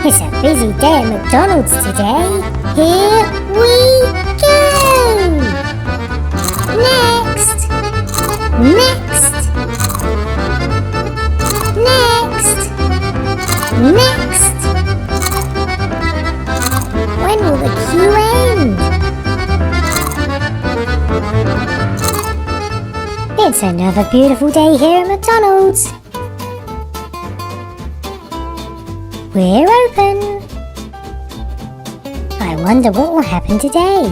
It's a busy day at McDonald's today. Here we go! Next! Next! Next! Next! When will the queue end? It's another beautiful day here at McDonald's. We're open. I wonder what will happen today.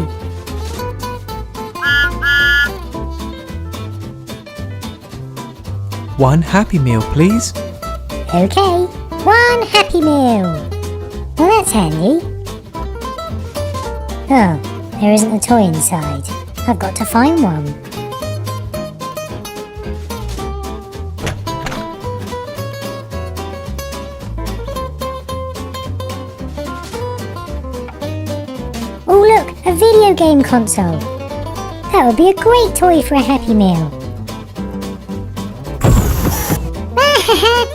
One Happy Meal, please. Okay, one Happy Meal. Well, that's handy. Oh, there isn't a toy inside. I've got to find one. Oh look, a video game console. That would be a great toy for a Happy Meal.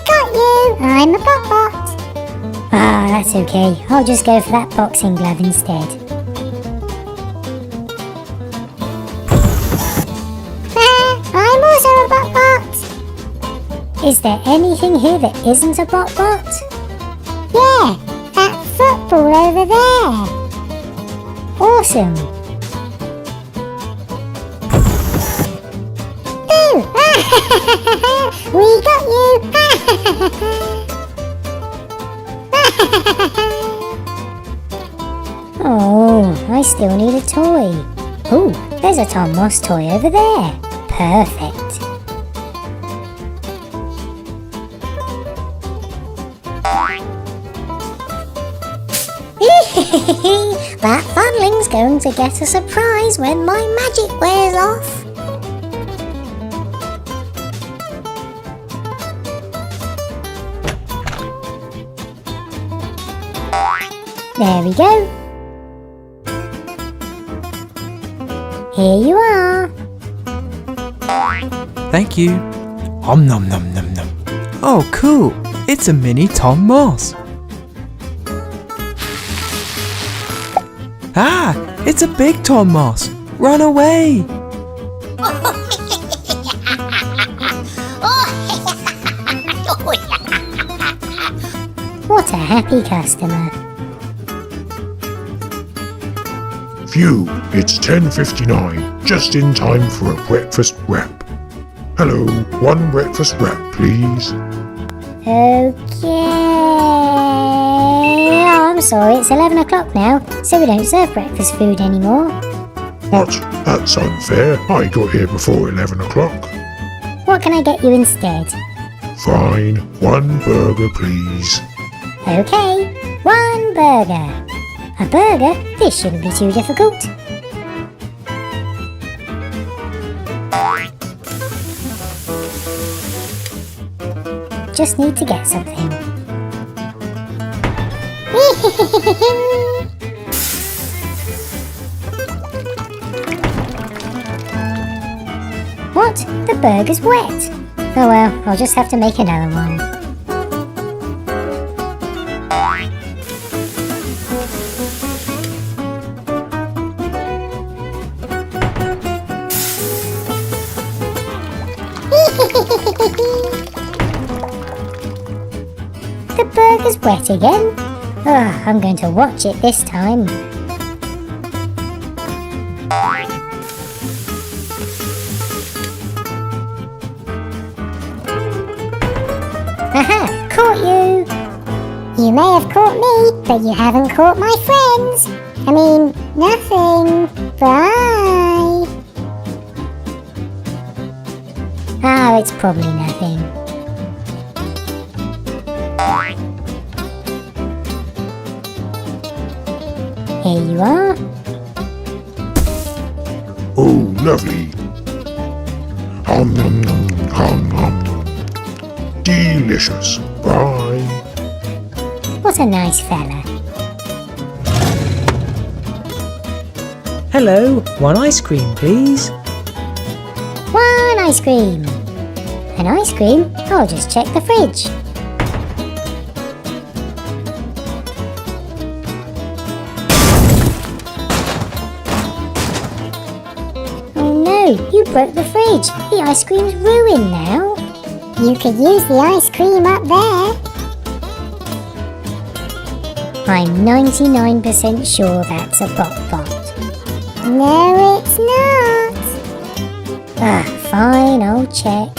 Got you! I'm the bot. Ah, that's okay. I'll just go for that boxing glove instead. I'm also a bot. Is there anything here that isn't a bot? Yeah, that football over there. Awesome! Boo! We got you! Oh, I still need a toy. Oh, there's a Tom Moss toy over there. Perfect. That Funling's going to get a surprise when my magic wears off. There we go. Here you are. Thank you. Om nom nom nom nom. Oh, cool. It's a mini Tom Moss. Ah, it's a big Tom Moss. Run away. What a happy customer. Phew, it's 10:59, just in time for a breakfast wrap. Hello, one breakfast wrap, please. Okay. Oh, I'm sorry, it's 11 o'clock now, so we don't serve breakfast food anymore. What? That's unfair. I got here before 11 o'clock. What can I get you instead? Fine, one burger, please. Okay, one burger. A burger? This shouldn't be too difficult. Just need to get something. What? The burger's wet. Oh well, I'll just have to make another one. The burger's wet again? Oh, I'm going to watch it this time. Aha! Caught you! You may have caught me, but you haven't caught my friends. I mean, nothing. Bye! Oh, it's probably nothing. Here you are. Oh, lovely. Hum nom nom, hum hum nom. Delicious. Bye. What a nice fella. Hello, one ice cream, please. One ice cream. An ice cream? I'll just check the fridge. you broke the fridge. The ice cream's ruined now. You could use the ice cream up there. I'm 99% sure that's a bot. No, it's not. Fine, I'll check.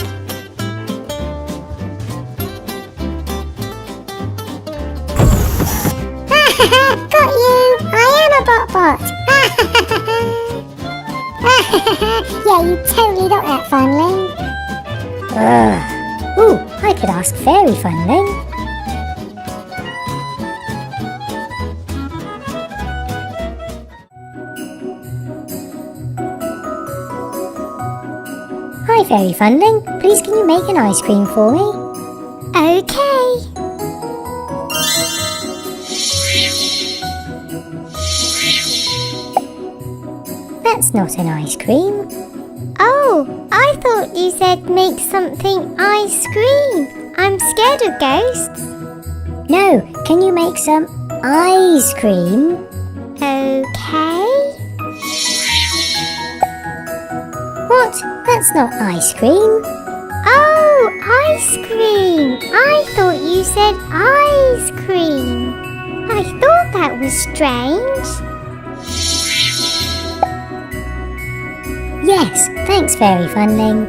Got you! I am a bot. Yeah, you totally got that, Funling. Ooh, I could ask Fairy Funling. Hi, Fairy Funling. Please can you make an ice cream for me? Okay. That's not an ice cream. Oh, I thought you said make something ice cream. I'm scared of ghosts. No, can you make some ice cream? Okay. What? That's not ice cream. Oh, ice cream. I thought you said ice cream. I thought that was strange. Yes, thanks, Fairy Funling.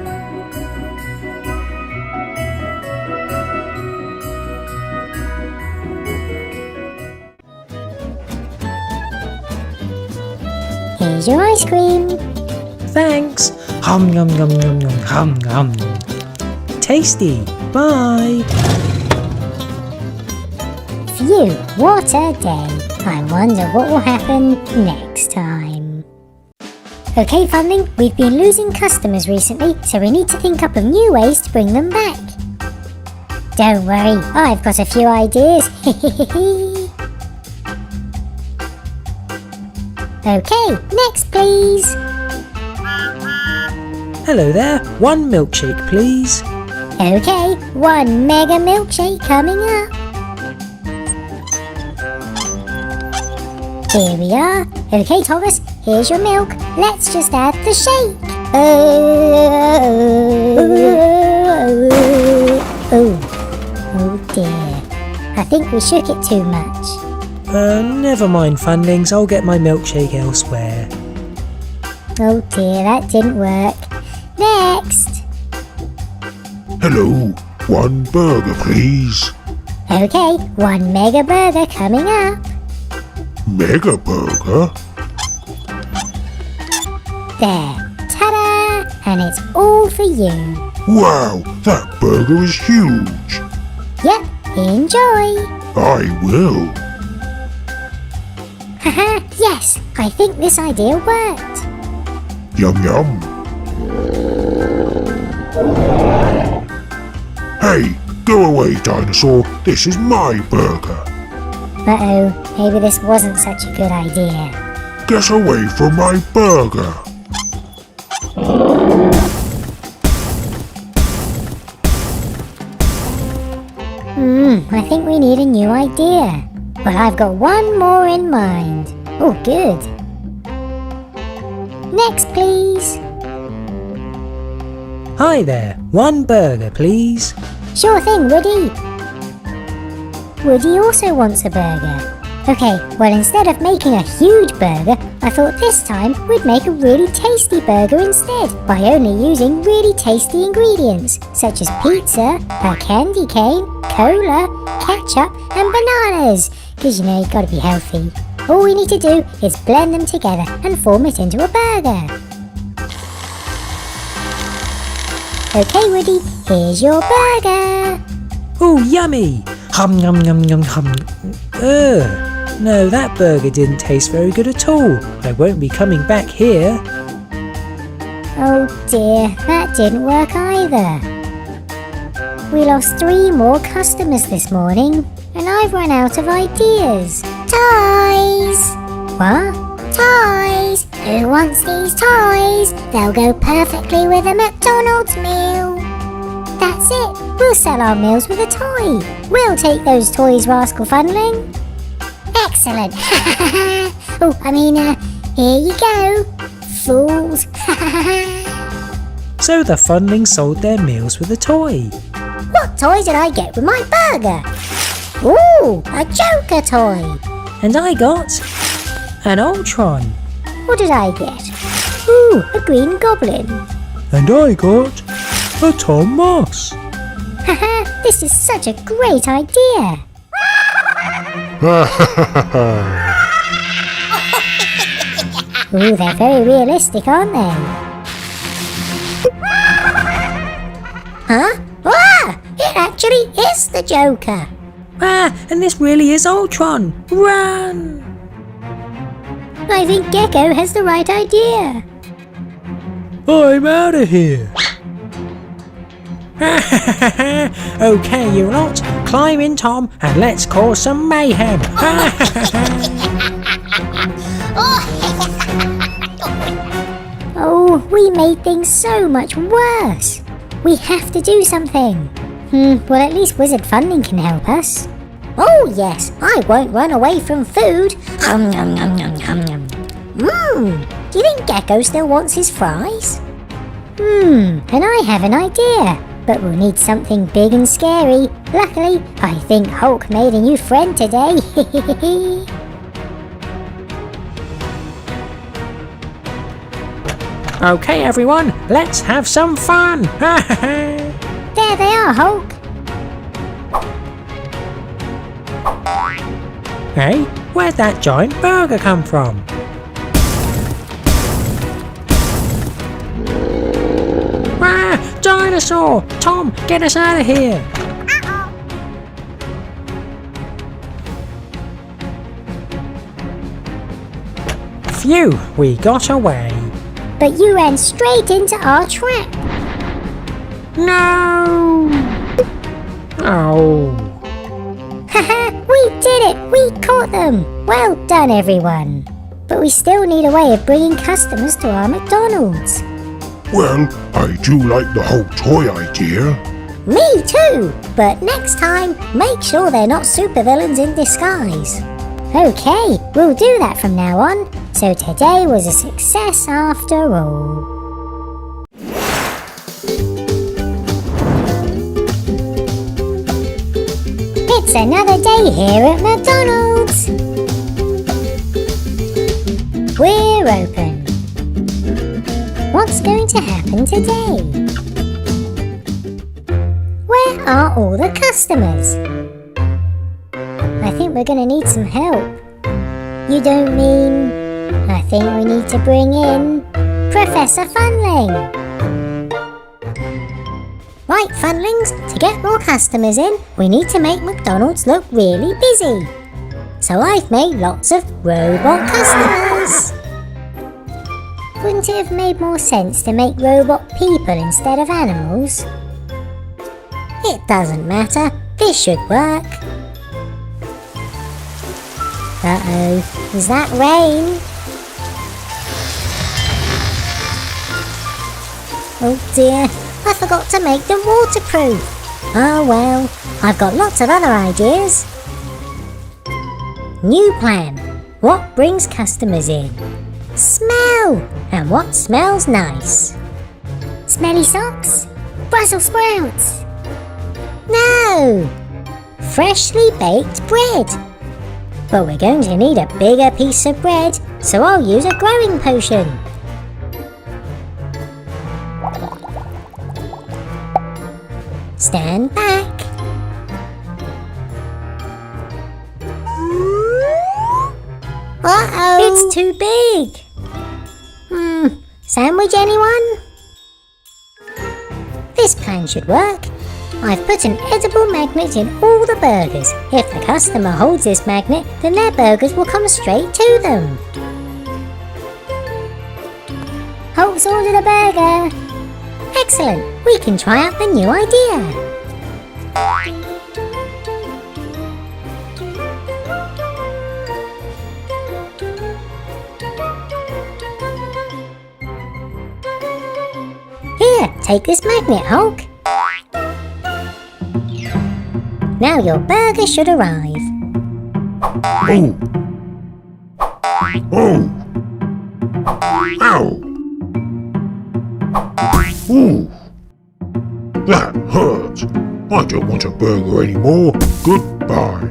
Here's your ice cream. Thanks. Hum yum yum yum yum hum hum. Tasty. Bye. Phew, what a day. I wonder what will happen next time. Okay, Funling, we've been losing customers recently, so we need to think up of new ways to bring them back. Don't worry, I've got a few ideas. Okay, next please. Hello there. One milkshake, please. Okay, one mega milkshake coming up. Here we are. Okay, Thomas, here's your milk. Let's just add the shake. Oh dear. I think we shook it too much. Never mind, Funlings. I'll get my milkshake elsewhere. Oh dear, that didn't work. Next. Hello, one burger, please. Okay, one mega burger coming up. Mega burger? There, ta-da! And it's all for you. Wow, that burger is huge. Yep, enjoy. I will. Haha, yes, I think this idea worked. Yum yum. Hey, go away, dinosaur. This is my burger. Uh-oh, maybe this wasn't such a good idea. Get away from my burger. I think we need a new idea. Well, I've got one more in mind. Oh, good. Next, please. Hi there. One burger, please. Sure thing, Woody. Woody also wants a burger. Okay, well, instead of making a huge burger, I thought this time we'd make a really tasty burger instead by only using really tasty ingredients such as pizza, a candy cane, cola, ketchup and bananas. Because, you know, you've got to be healthy. All we need to do is blend them together and form it into a burger. Okay, Woody, here's your burger. Oh, yummy! Hum yum yum yum hum. No, that burger didn't taste very good at all. I won't be coming back here. Oh dear, that didn't work either. We lost 3 more customers this morning, and I've run out of ideas. Toys! What? Toys! Who wants these toys? They'll go perfectly with a McDonald's meal. That's it, we'll sell our meals with a toy. We'll take those toys, Rascal Funling. Excellent. Here you go, fools. so the Funlings sold their meals with a toy. What toy did I get with my burger? Ooh, a Joker toy. And I got an Ultron. What did I get? Ooh, a Green Goblin. And I got a Tom Moss. Haha, this is such a great idea. Ooh, they're very realistic, aren't they? Huh? Ah! It actually is the Joker. Ah, and this really is Ultron. Run! I think Gecko has the right idea. I'm out of here. Okay, you lot, climb in, Tom, and let's cause some mayhem. Oh, we made things so much worse. We have to do something. Well, at least Wizard Funding can help us. Oh yes, I won't run away from food. Do you think Gecko still wants his fries? And I have an idea. But we'll need something big and scary. Luckily, I think Hulk made a new friend today. Okay, everyone, let's have some fun. There they are, Hulk. Hey, where'd that giant burger come from? Ah, dinosaur! Tom, get us out of here! Phew, we got away. But you ran straight into our trap. No! Oh. Haha, we did it! We caught them! Well done, everyone. But we still need a way of bringing customers to our McDonald's. Well, I do like the whole toy idea. Me too! But next time, make sure they're not supervillains in disguise. Okay, we'll do that from now on. So today was a success after all. It's another day here at McDonald's. We're open. What's going to happen today? Where are all the customers? I think we're going to need some help. You don't mean... I think we need to bring in Professor Funling. Right, Funlings, to get more customers in, we need to make McDonald's look really busy. So I've made lots of robot customers. Wouldn't it have made more sense to make robot people instead of animals? It doesn't matter, this should work. Uh-oh, is that rain? Oh dear, I forgot to make them waterproof. Oh well, I've got lots of other ideas. New plan. What brings customers in? Smell! And what smells nice? Smelly socks? Brussels sprouts? No! Freshly baked bread. But we're going to need a bigger piece of bread, so I'll use a growing potion. Stand back. Uh-oh! It's too big. Sandwich anyone? This plan should work. I've put an edible magnet in all the burgers. If the customer holds this magnet, then their burgers will come straight to them. Hulk's ordered a burger. Excellent, we can try out the new idea. Here, take this magnet, Hulk. Now your burger should arrive. Oh! Oh! Ow! Ooh, that hurt. I don't want a burger anymore. Goodbye.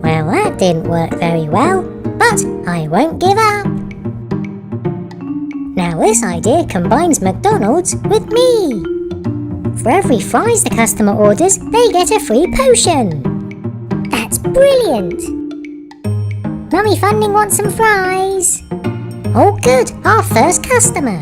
Well, that didn't work very well, but I won't give up. Now this idea combines McDonald's with me. For every fries the customer orders, they get a free potion. That's brilliant! Mummy Funling wants some fries. Oh good, our first customer.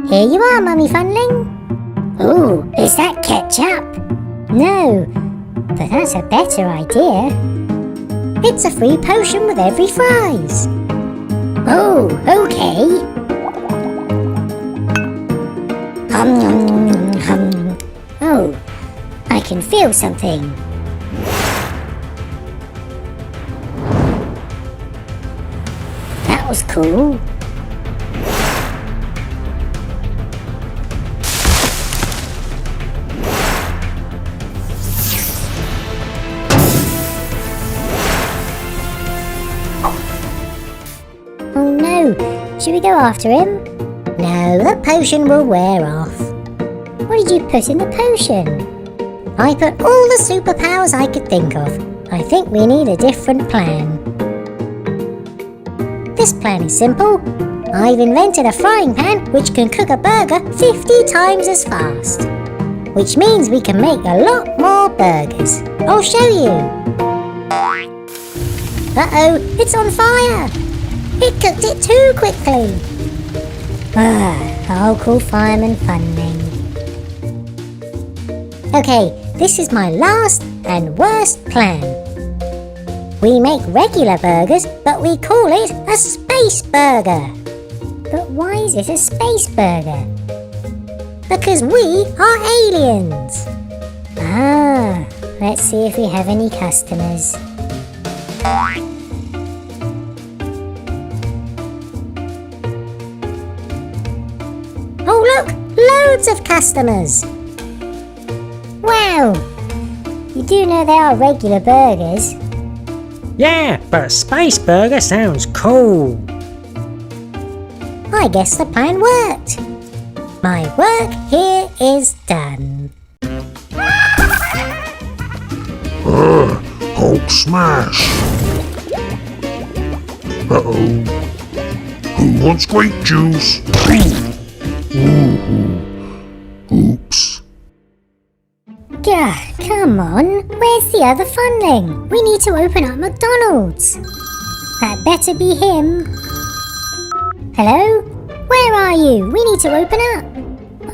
Here you are, Mummy Funling. Ooh, is that ketchup? No, but that's a better idea. It's a free potion with every fries. Oh, okay. Oh, I can feel something. That was cool. Oh no, should we go after him? No, the potion will wear off. What did you put in the potion? I put all the superpowers I could think of. I think we need a different plan. This plan is simple. I've invented a frying pan which can cook a burger 50 times as fast. Which means we can make a lot more burgers. I'll show you. Uh-oh, it's on fire! It cooked it too quickly. I'll call Fireman Funling. Okay, this is my last and worst plan. We make regular burgers, but we call it a space burger. But why is it a space burger? Because we are aliens. Let's see if we have any customers. Oh look, loads of customers. Wow, you do know they are regular burgers. Yeah, but Space Burger sounds cool. I guess the plan worked. My work here is done. Hulk smash. Uh-oh. Who wants grape juice? Oops. Gah, come on, where's the other Funling? We need to open up McDonald's. That better be him. Hello? Where are you? We need to open up.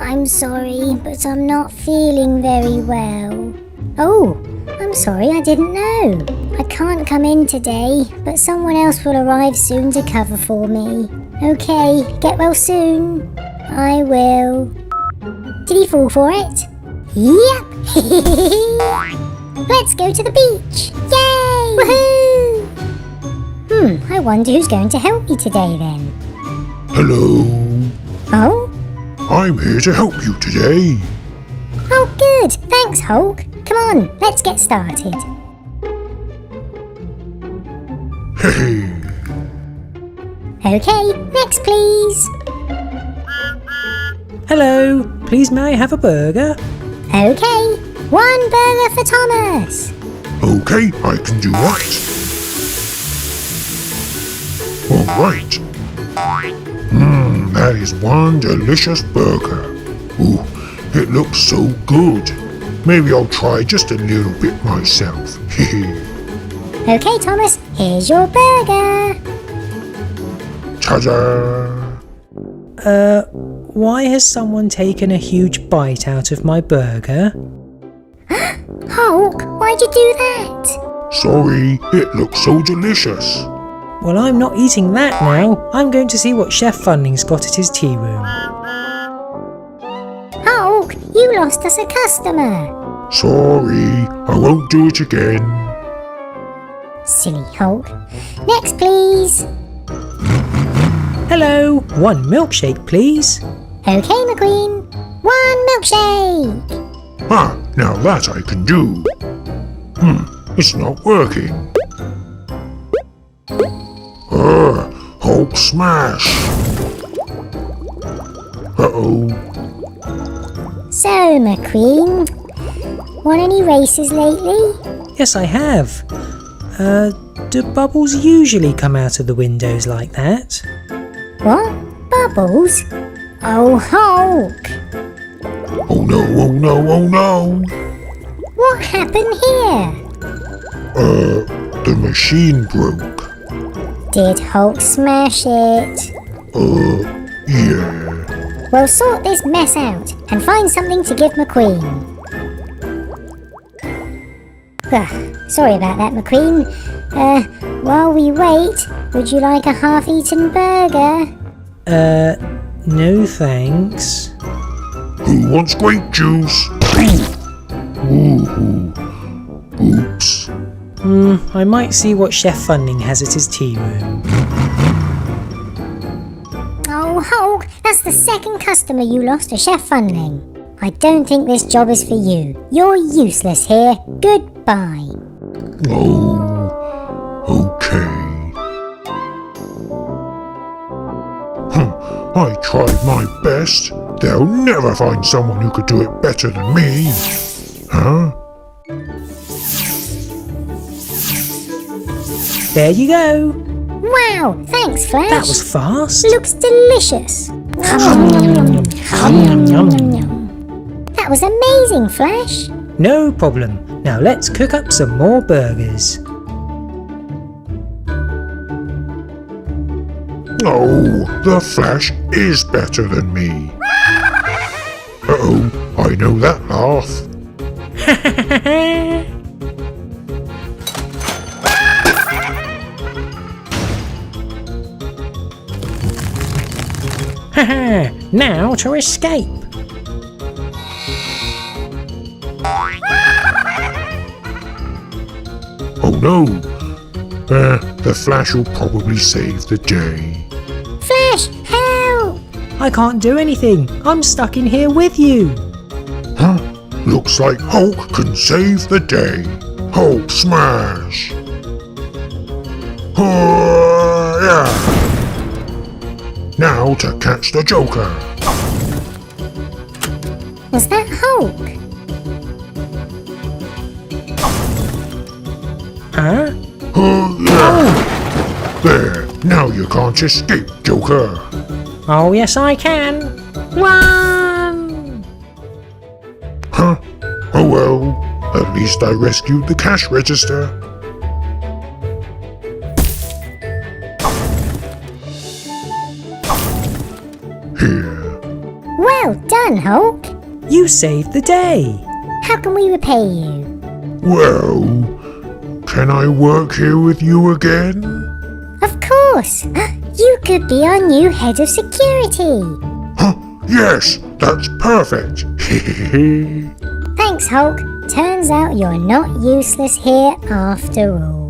I'm sorry, but I'm not feeling very well. Oh, I'm sorry, I didn't know. I can't come in today, but someone else will arrive soon to cover for me. Okay, get well soon. I will. Did he fall for it? Yep! Let's go to the beach! Yay! Woohoo! I wonder who's going to help me today then. Hello. Oh? I'm here to help you today. Oh good! Thanks, Hulk. Come on, let's get started. Hey. Okay, next please. Hello, please may I have a burger? Okay, 1 burger for Thomas. Okay, I can do that. All right. That is one delicious burger. Ooh, it looks so good. Maybe I'll try just a little bit myself. Okay, Thomas, here's your burger. Ta-da! Why has someone taken a huge bite out of my burger? Hulk, why'd you do that? Sorry, it looks so delicious. Well, I'm not eating that now. I'm going to see what Chef Funlings got at his tea room. Hulk, you lost us a customer. Sorry, I won't do it again. Silly Hulk. Next, please. Hello, 1 milkshake, please. Okay, McQueen. 1 milkshake. Now that I can do. It's not working. Hulk smash. Uh-oh. So, McQueen, won any races lately? Yes, I have. Do bubbles usually come out of the windows like that? What? Bubbles? Oh, Hulk! Oh no, oh no, oh no. What happened here? The machine broke. Did Hulk smash it? Yeah. We'll sort this mess out and find something to give McQueen. Sorry about that, McQueen. While we wait, would you like a half-eaten burger? No thanks. Who wants grape juice? Ooh. Oops. I might see what Chef Funling has at his tea room. Oh, Hulk, that's the second customer you lost to Chef Funling. I don't think this job is for you. You're useless here. Goodbye. Oh, okay. I tried my best. They'll never find someone who could do it better than me. Huh? There you go. Wow, thanks, Flash. That was fast. Looks delicious. That was amazing, Flash. No problem. Now let's cook up some more burgers. Oh, the Flash is better than me. Uh-oh, I know that laugh. Now to escape. Oh no. The Flash will probably save the day. Flash, help! I can't do anything. I'm stuck in here with you. Huh? Looks like Hulk can save the day. Hulk smash! Yeah. Now to catch the Joker. Was that Hulk? Huh? Yeah. There, now you can't escape, Joker. Oh, yes, I can. Run! Huh? Oh well, at least I rescued the cash register. Here. Well done, Hulk. You saved the day. How can we repay you? Well, can I work here with you again? Of course. You could be our new head of security. Huh? Yes, that's perfect. Thanks, Hulk. Turns out you're not useless here after all.